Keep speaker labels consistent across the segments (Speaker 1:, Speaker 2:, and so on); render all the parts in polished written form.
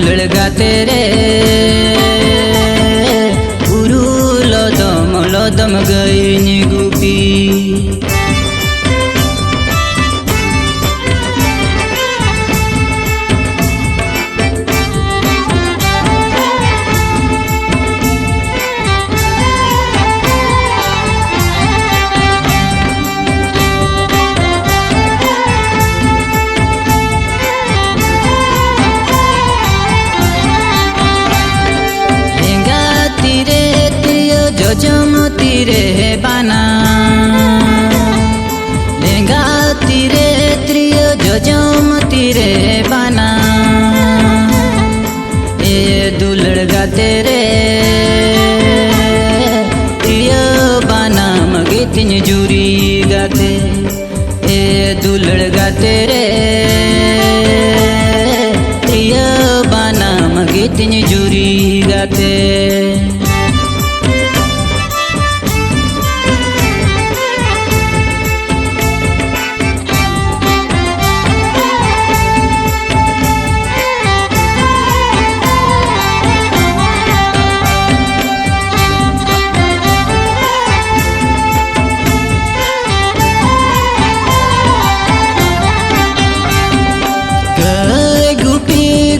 Speaker 1: दुलड़ गाते रे गुरु लोदम गई नी गुपी जमती रे बाना लेंगा तीरे त्रिय जमती रे बाना ए दुलड़ गाते रे त्रिय बाना मगे तीन जूरी गाते ए दुलड़ गाते रे त्रिय बाना मगे तीन जूरी गाते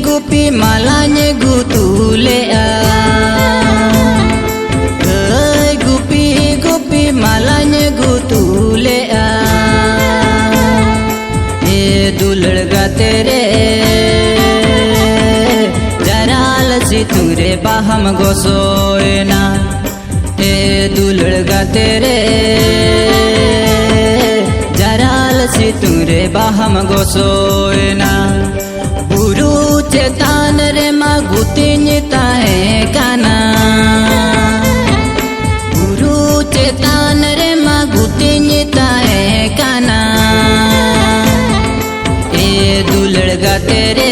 Speaker 1: गुपी मालाने गुतुले गुपी गुपी मालाने गुतुले ए दुलड़ गाते रे जराल सी तुरे बाहम गोसोना ए दुलड़ गाते रे जराल सी तुरे बाहम गोसोना गुरु चेतान रे गुतिनिता है काना गुरु चेतान रे गुतिनिता है काना ए दुलड़ गाते रे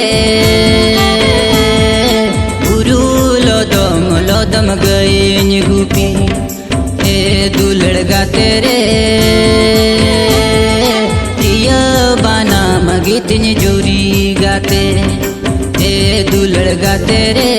Speaker 1: गुरु लोदम गई गुपी ए दुलड़ गाते रे बाना मगे तीन जोरी गाते ए दुलड़ गाते रे